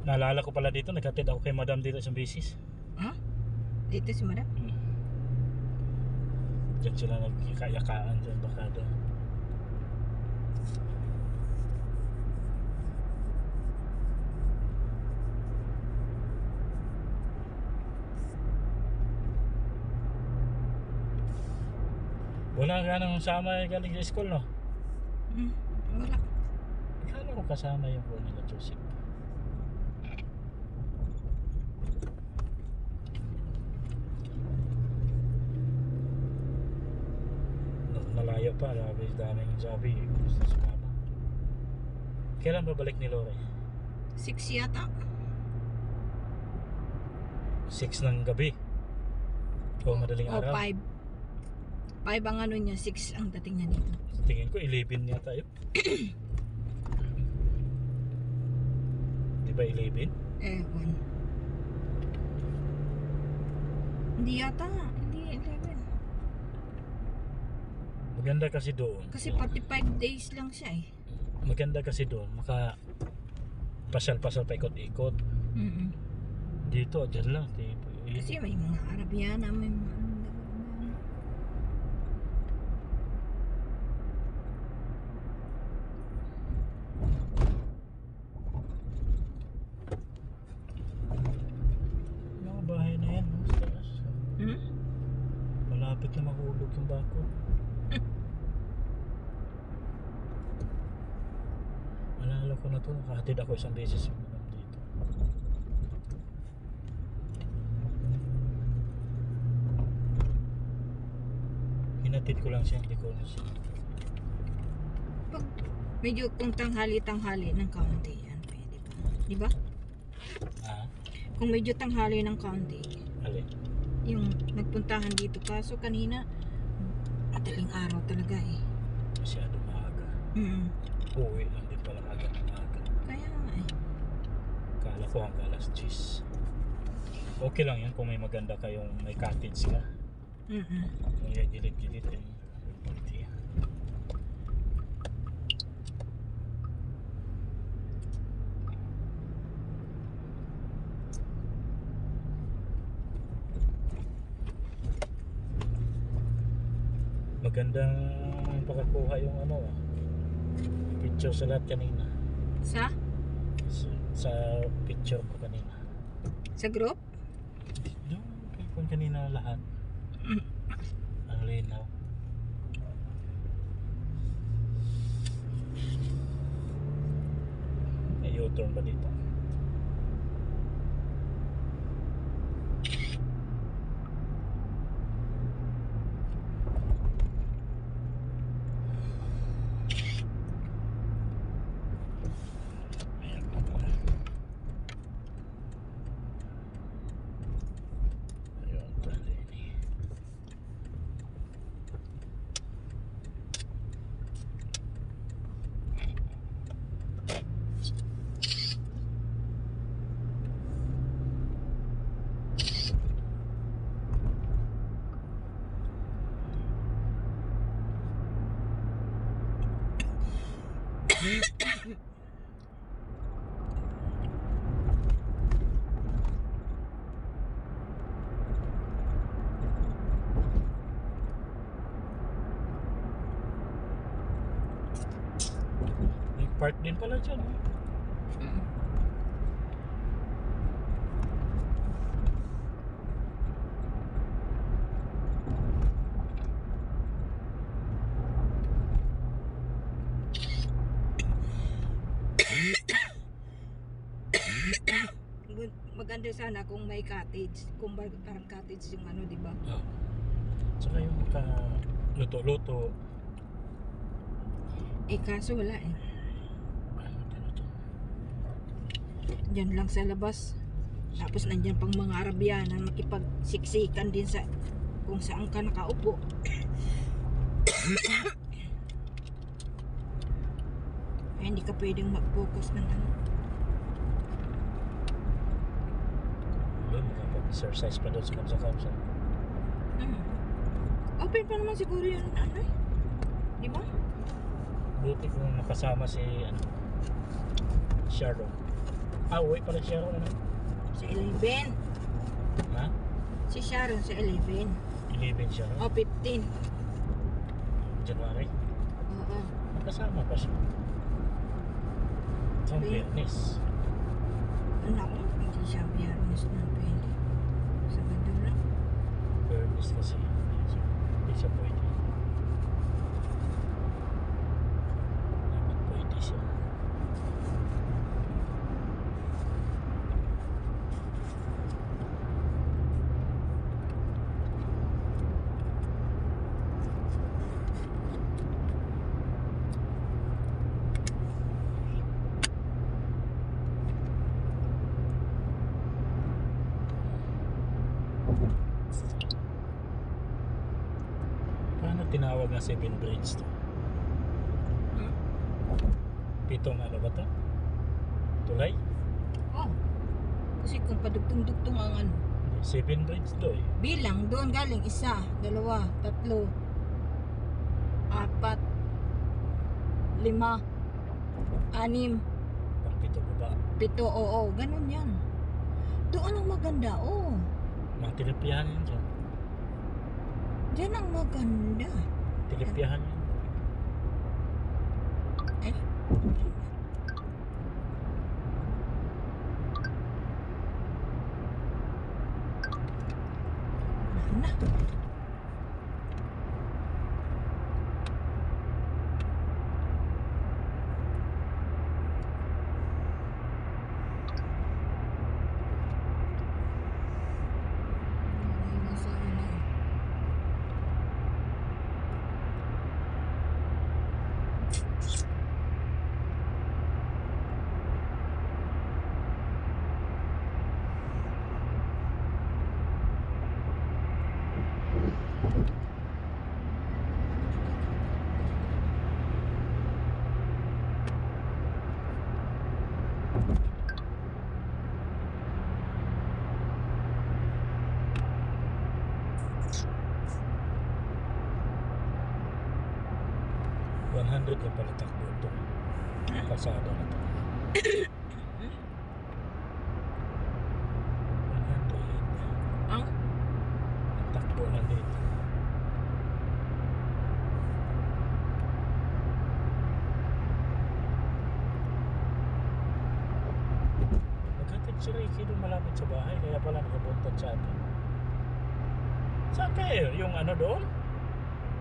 Naalala ko pala dito, naghatid ako kay madam dito isang beses. Ha? Dito si madam? Diyan sila nagkikayakaan dyan bakada. Wala ka nang sama galing sa school, no? Wala. Akala ko kasama yung po nila Joseph. Malayo pa, daming sabi gusto sumama. Kailan babalik ni Lore? 6 yata. 6 ng gabi o madaling O araw? 5 ang ano niya, 6 ang dating niya dito. Tingin ko 11 yata yun. Di ba 11? Ewan. Hindi yata. Hindi 11. Maganda kasi doon. Kasi 45 days lang siya eh. Maganda kasi doon, maka pasal-pasal pa ikot-ikot. Dito, dyan lang. Kasi may mga Arabiana, may mga mga bahay na yan. Malapit na mahulog yung bako. Alala ko na to, nakahatid ako isang beses yung madam dito. Hinatid ko lang siya, hindi ko na siya. pag medyo kung tanghali ng kaunti yan, pwede pa. Di ba? Kung medyo tanghali ng kaunti, Alin? yung nagpuntahan dito. Kaso kanina, madaling araw talaga eh. Masyado maaga. Uwi lang din pala agad ng maaga. Kaya nga eh. Kala ko hanggang alas 10. Okay lang yan kung may maganda kayong may cottage ka. Kung yung gilid-gilid ay pwede yan. Magandang pakakuha yung picture sa lahat kanina. Sa Picture ko kanina. Sa group? Yung kanina lahat. Ang linaw. May U-turn ba dito? May park din pala dyan. Maganda sana kung may cottage. Kung parang cottage yung ano, di ba? Saka yung luto-luto. Eh kaso wala eh. Diyan lang sa labas. Tapos nandyan pang mga Arabiana makipagsiksikan din sa kung saan ka nakaupo. Ay, hindi ka pwedeng mag-focus ng ano. Makapag-exercise pa doon sa kamsa-kamsa. Open pa naman siguro yun ano eh. Di ba? Buti kung nakasama si Sharon. Uwi pala siya ron, ano? Sa 11. Ha? Si Sharon sa 11. 11 siya O, ron? 15. January? Oo. Kasama pa siya. Sa Sabi- Biyernes. Naku, hindi siya biyernes na pwede. Sabado lang. Biyernes kasi. Hindi siya pwede. Dapat pwede siya. Paano tinawag na 7 bridge to? Hmm? Pitong ano ba to? Tulay? Oh. Kasi kung padugtong-dugtong ang ano. 7 bridge to eh. Bilang, doon galing 1, 2, 3, 4, 5, 6, Pang pito baba. 7, oo, ganun yan. Doon ang maganda, oh. Mga tilipihan yan dyan. Diyan ang maganda. Tilipihan yan. Eh? Na. $100 na pala takbo ito. Kalsada na to. 100. Ang? Takbo na dito. Maghatid si Ricky doon malapit sa bahay. Kaya pala nakapunta sa atin. Saan kayo? Yung ano doon?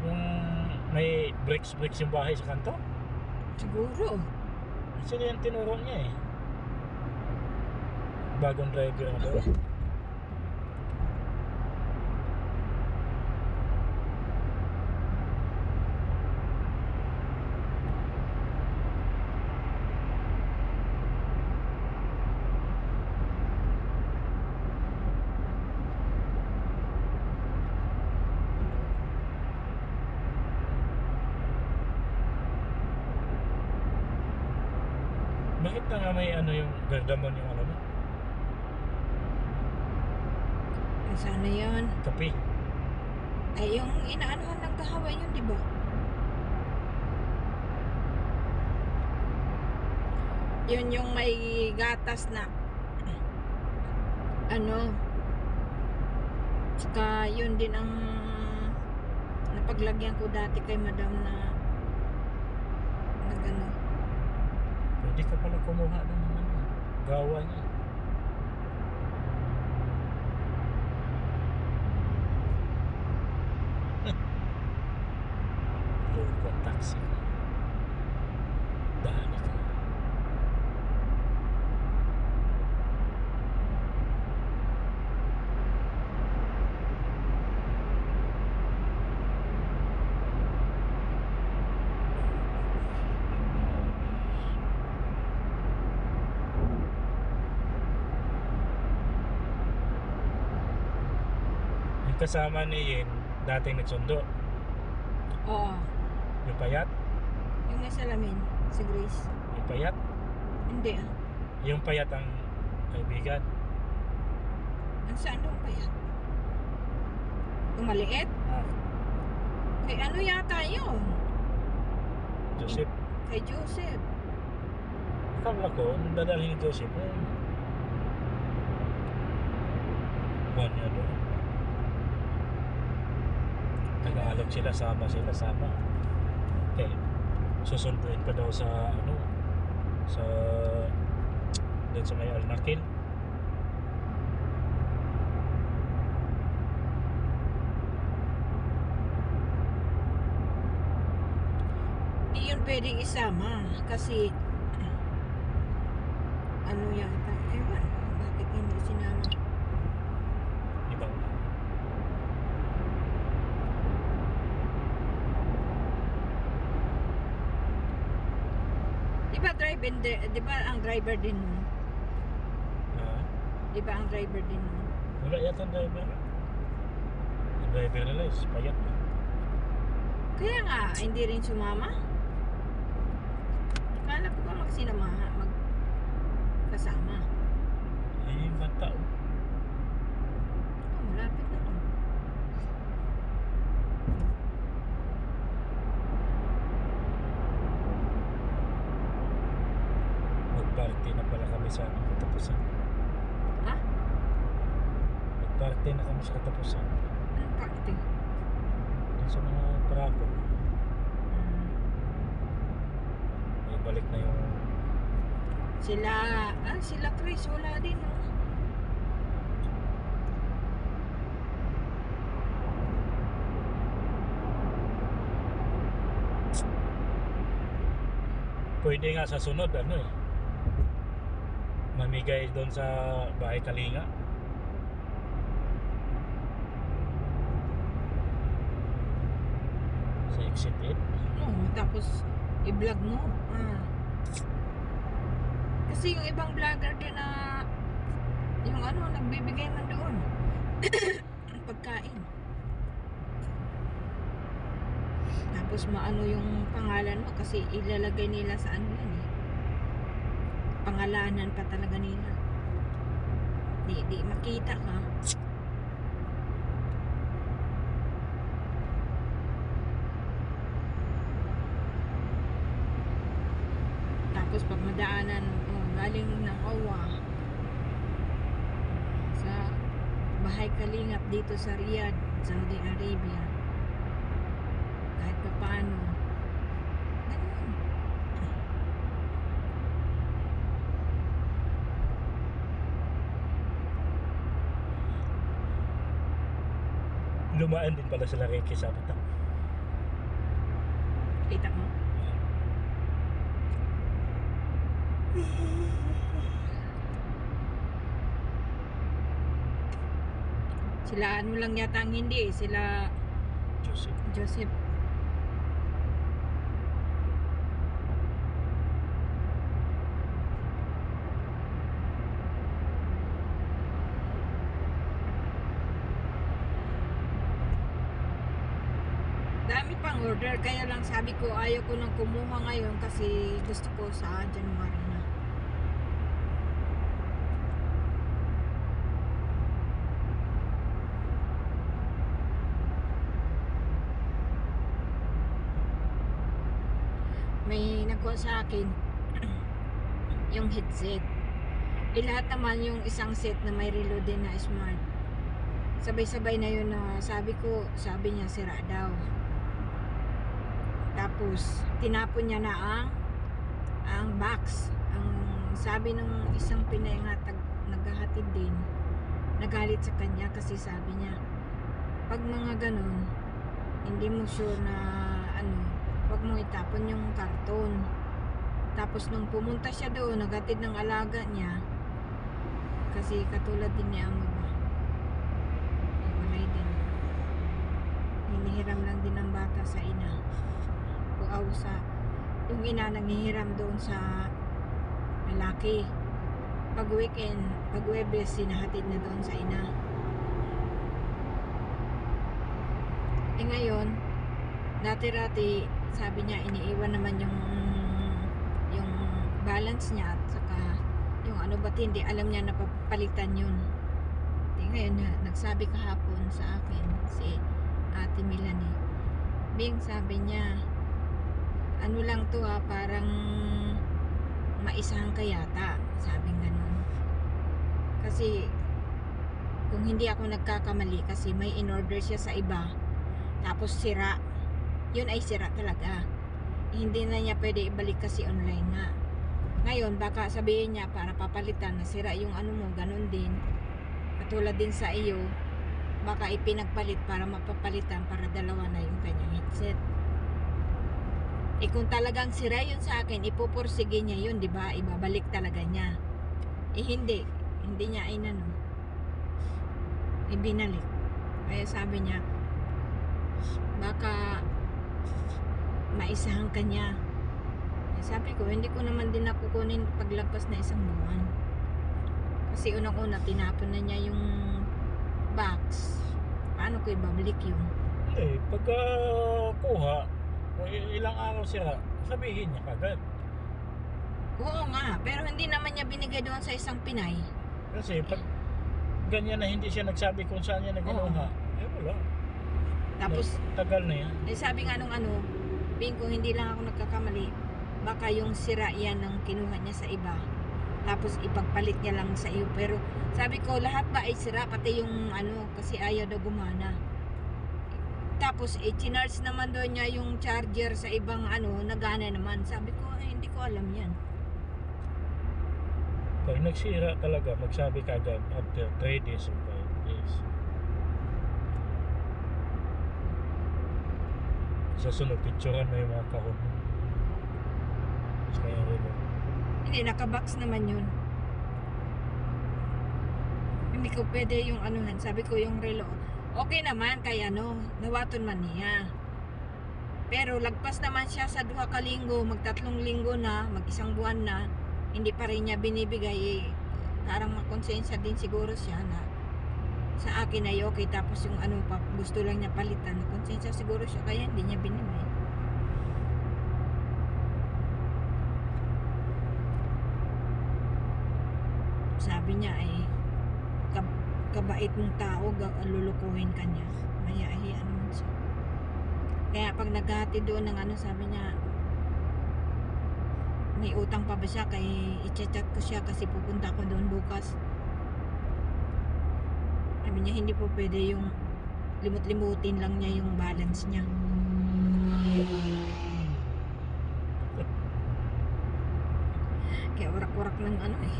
Yung may bricks yung bahay sa kanto? Siguro. Actually yung tinuro niya eh. Bagong driver na doon. Bakit na nga may ano yung gardamon yung ano mo? Sana yan. Kape. Ay, yung inaanohan ng kahawa yun, di ba? Yun yung may gatas na ano. Tsaka yun din ang napaglagyan ko dati kay madam na gano. Pwede ka pala kumuha ng ano, gawa niya. Loko taxi. Dahani ka. Yung kasama ni Yin, dating nagsundo. Oo. Yung payat? Yung may salamin, si Grace. Yung payat? Hindi ah. Yung payat ang kaibigan. Ang saan doon pa yan? Yung maliit? Ah, Kay ano yata yun? Joseph. Kay Joseph. akala ko, nung dadalhin ni Joseph, buwan niya doon. Tagalog sila, sama. Okay. Susunduin pa daw sa, sa, doon sa may Alnakil. Hindi yun pwedeng isama kasi ano yata, ewan, bakit hindi sinama? Ibang di ba ang driver din nun? Di ba ang driver din nun? Wala yata ang driver. Ang driver nila is payat na. Kaya nga, hindi rin sumama. Akala ko ba magsinamahan, magkasama. Ay, yung bata oh. Malapit na to. Magparty na pala kami sa katapusan. Ha? Magparty na kami sa katapusan. Anong party? Doon sa mga parako. May balik na yung Sila Chris, wala din oh. pwede nga sa sunod mamigay doon sa Bahay Kalinga. Sa Exit 8. Tapos i-vlog mo. Kasi yung ibang vlogger din na yung nagbibigay man doon pagkain. Tapos maano yung pangalan mo kasi ilalagay nila sa yan pangalanan pa talaga nila. Di makita ka. Tapos pag madaanan galing ng OWA sa Bahay Kalingap dito sa Riyadh, Saudi Arabia, kahit pa paano ganun. Lumaan din pala sila kay Kisabata. Kita mo? Sila lang yata ang hindi, sila Joseph. Dami pang order, kaya lang sabi ko ayaw ko nang kumuha ngayon kasi gusto ko sa January na. May nagkuha sa akin yung headset. Lahat naman yung isang set na may reload din na smart. Sabay-sabay na yun na sabi niya sira daw. Tapos tinapon niya na ang box. Ang sabi nung isang Pinay nga naghahatid din, nagalit sa kanya kasi sabi niya pag mga ganun hindi mo sure na wag mo itapon yung karton. Tapos nung pumunta siya doon, naghatid ng alaga niya kasi katulad din ni Amo ba, walay din, hinihiram lang din ng bata sa ina o sa yung ina nanghihiram doon sa lalaki. Pag weekend, pag Webes, sinahatid na doon sa ina. Ngayon dati-rati sabi niya iniiwan naman yung balance niya at saka yung hindi alam niya na papalitan yun. Ngayon nagsabi kahapon sa akin si Ate Melanie, Bing, sabi niya lang to parang maisahan ka yata. Sabing ganun. Kasi kung hindi ako nagkakamali, kasi may in-order siya sa iba tapos sira, yun ay sira talaga. Hindi na niya pwede ibalik kasi online nga. Ngayon baka sabihin niya para papalitan na sira yung ano mo, ganun din. Katulad din sa iyo, baka ipinagpalit para mapapalitan para dalawa na yung kanyang headset. Eh kung talagang sira yun sa akin, ipupursige niya yun, di ba? Ibabalik talaga niya. Eh hindi niya inano, ibinalik. Kaya sabi niya, baka maisahan ka niya. Eh, sabi ko, hindi ko naman din nakukunin paglagpas na isang buwan. Kasi unang-una, tinapon na niya yung box. Paano ko ibabalik yun? Eh, pagka kuha, ilang araw sira, sabihin niya kagad. Oo nga, pero hindi naman niya binigay doon sa isang Pinay. Kasi pag ganyan na hindi siya nagsabi kung saan niya naginuha, eh wala. Tapos, Tagal na yan. eh sabi nga nung ano, Bing, kung hindi lang ako nagkakamali, baka yung sira yan ng kinuha niya sa iba. Tapos ipagpalit niya lang sa iyo. Pero sabi ko, lahat ba ay sira? Pati yung ano, kasi ayaw daw gumana. Tapos chinarge naman doon niya yung charger sa ibang ano, nagana naman. Sabi ko, hindi ko alam yan. Pag nagsira talaga, magsabi kagad after 3 days or 5 days. Sa sunod, picturean mo yung mga kahon. Kaya rin. Hindi, nakabox naman yun. Hindi ko pwede yung anuhan. Sabi ko yung relo, okay naman kaya ano, nawaton man niya. Pero lagpas naman siya sa 2 ka linggo, mag-3 linggo na, mag-1 buwan na, hindi pa rin niya binibigay. Parang makonsensya din siguro siya na sa akin ay okay, tapos yung ano pa, gusto lang niya palitan, konsensya siguro siya, kaya hindi niya binibigay. Sabi niya ay kabait mong tao, lulukuhin ka niya. Mayahiya naman siya. Kaya pag naghati doon ng ano, sabi niya, may utang pa ba siya? Kaya i-chat ko siya kasi pupunta ko doon bukas. Sabi niya, hindi po pwede yung limut-limutin lang niya yung balance niya. Kaya warak-warak ng ano eh.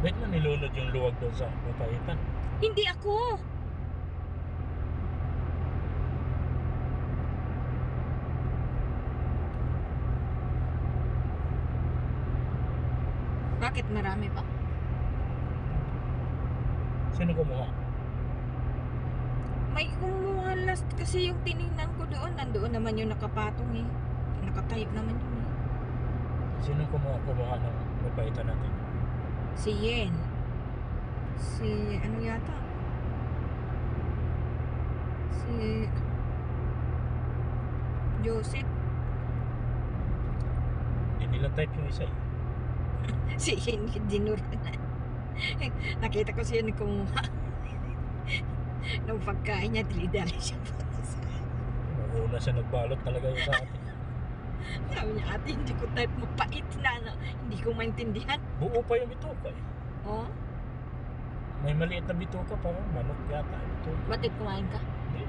Ba't na nilunod yung luwag doon sa papaitan? Hindi ako! Bakit marami pa? Sino kumuha? May kumuha last kasi yung tinignan ko doon, nandoon naman yung nakapatong eh. Nakatayo naman yun eh. Sino kumuha ng papaitan natin? Si Yen. Si ano yata? Si Joseph. Hindi nila type yung isa eh. Si Yen Dinur. Nakita ko siya kumuha. Nung pagkain niya, dili-dali siya. Una siya nagbalot talaga yung sa atin. Sabi niya, ate, hindi ko type mapait na, ano. Hindi ko maintindihan. Buo pa yung bituka eh. Oh, May maliit na bituka, parang manok yata. bakit kumain ka? Hindi.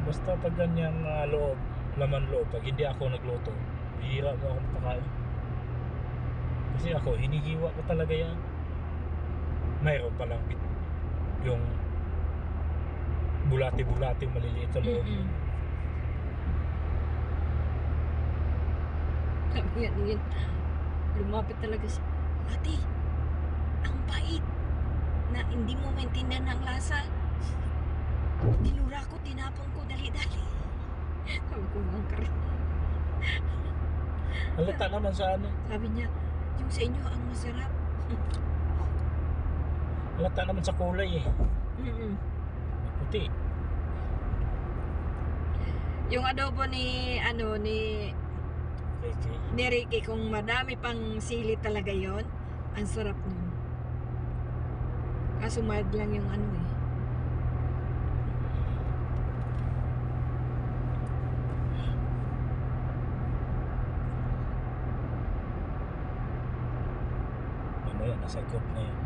Basta pag ganyan loob, laman loob, pag hindi ako nagluto, bihira mo akong pakain. Kasi ako, hinihiwa ko talaga yan. Mayroon palang yung bulati-bulati maliliit sa loob. Sabi nga yun, lumapit talaga siya. Ate, ang bait na hindi mo maintindihan ang lasa. Tinura ko, tinapon ko, dali-dali. Sabi ko, ang karin. Halata naman sa ano. Sabi niya, yung sa inyo ang masarap. Halata naman sa kulay eh. Puti. Yung adobo ni, ni Okay. Ricky, kung madami pang sili talaga yon, Ang sarap nun. Kaso mild lang yung ano eh. Mamaya nasa group na yun.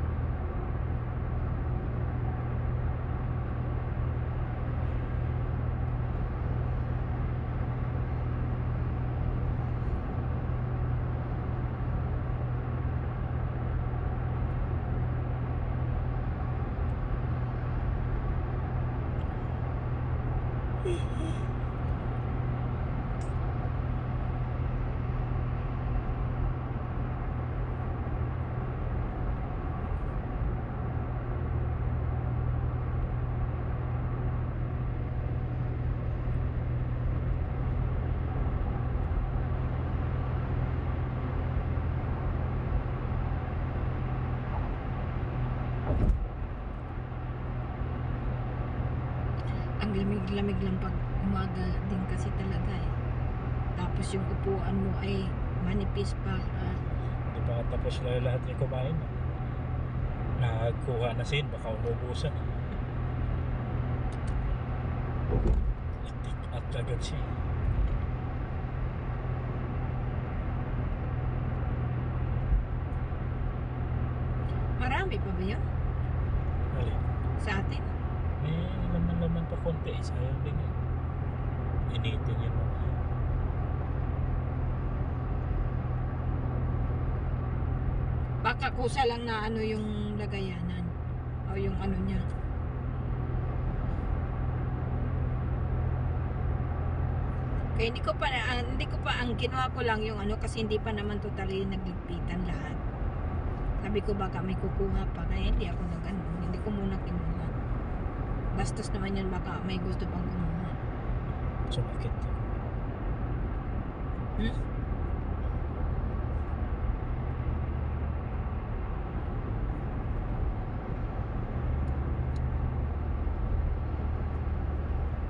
Ang lamig-lamig lang pag umaga din kasi talaga eh. Tapos yung upuan mo ay manipis pa. Hindi pa nga tapos na lahat yung kumain. Nagkuha na sin, baka umubusan. Itik at agad siya. Marami pa ba yun? Alin? Sa atin? May laman-laman pa konti. Sayang din yun. Initin yun mga. Baka kusa lang na ano yung lagayanan. O yung ano niya. Kaya hindi ko pa ang ginawa ko lang yung ano kasi hindi pa naman totally nagligpitan lahat. Sabi ko baka may kukuha pa kaya hindi ako nag-ano, hindi ko muna kinuha. Bastos naman yan baka may gusto pang kumuha. Sumakit. Hmm?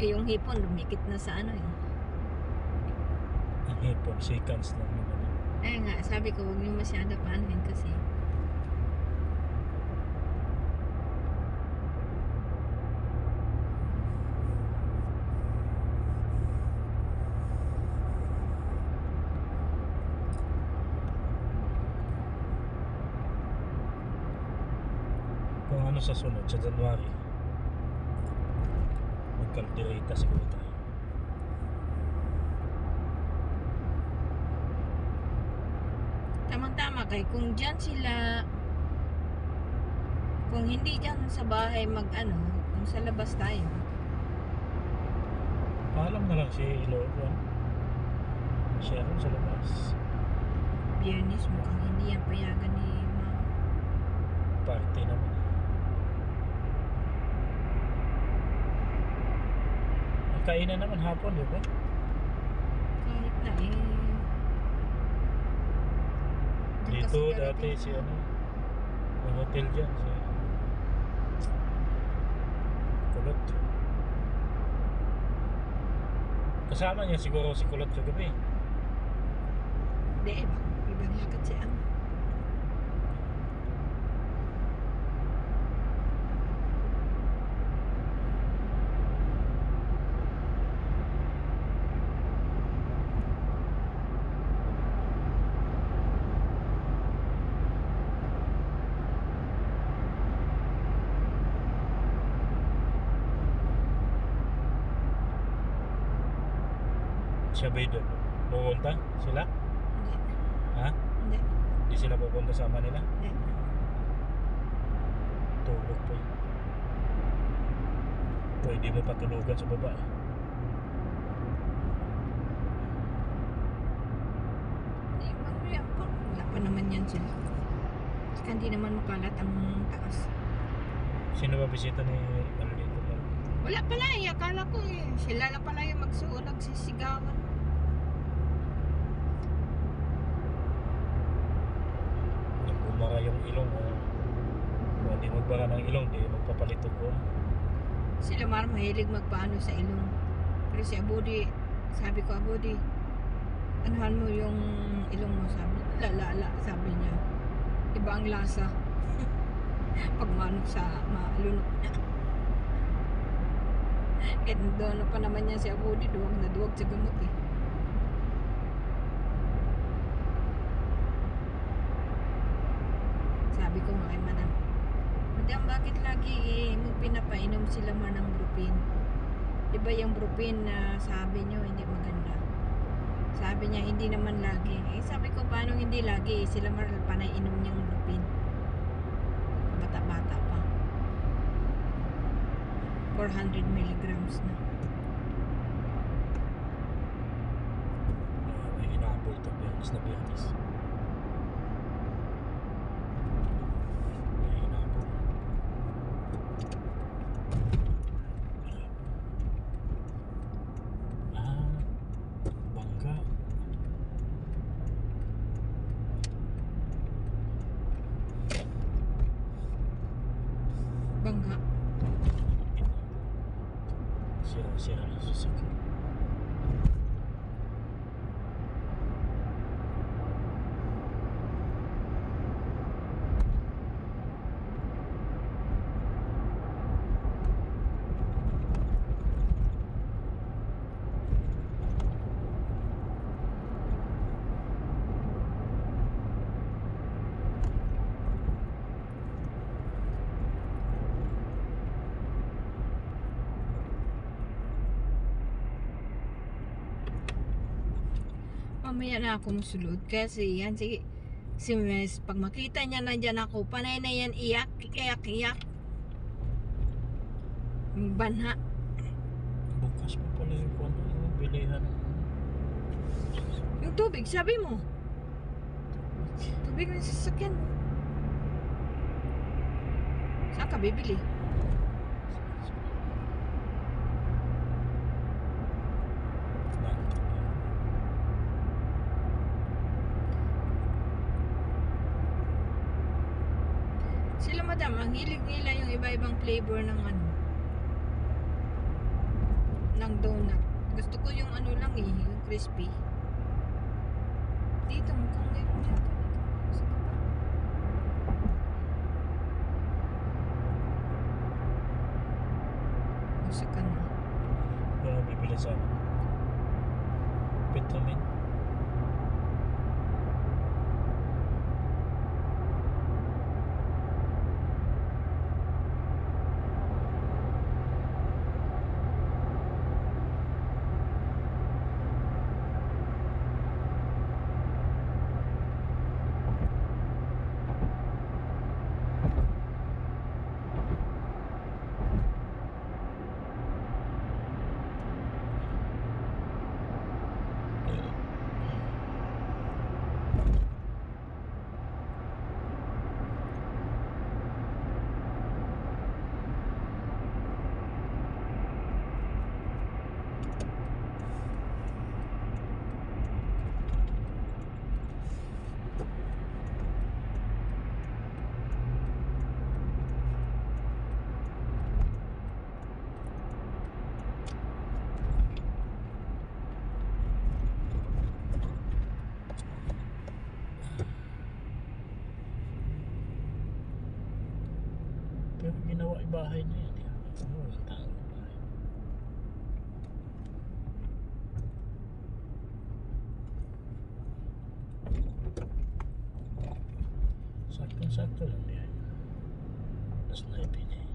Eh yung hipon lumikit na sa ano eh. Ang hipon, seconds lang naman. Eh nga, sabi ko huwag niyo masyado paanin kasi Kung ano sa sunod, sa January, magkalderita siguro tayo. tamang-tama kay kung dyan sila kung hindi dyan sa bahay mag ano kung sa labas tayo Paalam na lang si Lolo. Siya rin sa labas. Biyernes mukhang hindi yan payagan ni ma'am. Party naman. Ang kainan naman hapon, di ba? Kahit na eh dyan Dito kasi dati darating si ano, yung hotel dyan, si Kulot. Kasama niya siguro si Kulot kagabi. hindi ibang lakad si ano Siya ba doon? Pupunta sila? hindi Ha? hindi Di sila pupunta sa Manila? hindi Tulog pa yun. Pwede mo patulugan sa baba. hindi mamaya pa wala pa naman yan sila saka hindi naman makalat ang taas Sino ba bisita ni Malito? wala pala eh akala ko eh sila lang pala yung nagsisigawan Nung bumara yung ilong, kung di magbara ng ilong, di magpapalito ko. sila mar mahilig magpaano sa ilong pero si Abudi sabi ko Abudi anuhan mo yung ilong mo sabi niya sabi niya Iba ang lasa. Pag manok sa malunok niya. Eh, doon pa naman yan si Abudi. Duwag na duwag sa gamot eh. Sabi ko nga kay Madam, Madam, bakit lagi mo pinapainom sila ng Brupin? Diba yung Brupin na sabi nyo hindi maganda? Sabi niya hindi naman lagi. Eh sabi ko paano hindi lagi? Sila maral panay inom niyang Brupin. Bata-bata pa. 400 milligrams na. May hinabol ito, biyangis na biyangis. May hinabol. Bangga. Bangga. Sira-sira ang sasakyan. Mamaya na akong sulod kasi yan si Mes, pag makita niya na dyan ako, panay na yan iyak, iyak. Banha. Bukas pa pala yung kwento, yung bilihan. Yung tubig, sabi mo. Tubig na sa sasakyan mo. Saan ka bibili? Sila Madam, ang hilig nila yung iba-ibang flavor ng ng donut. Gusto ko yung ano lang eh, yung crispy. Dito mukhang meron yata dito. Sa baba. Sa kanan. Kaya bibili sana. Vitamin. Pero ginawa yung bahay na yan. Walang tao ng bahay. Saktong-sakto lang yan. Tapos na ipin eh.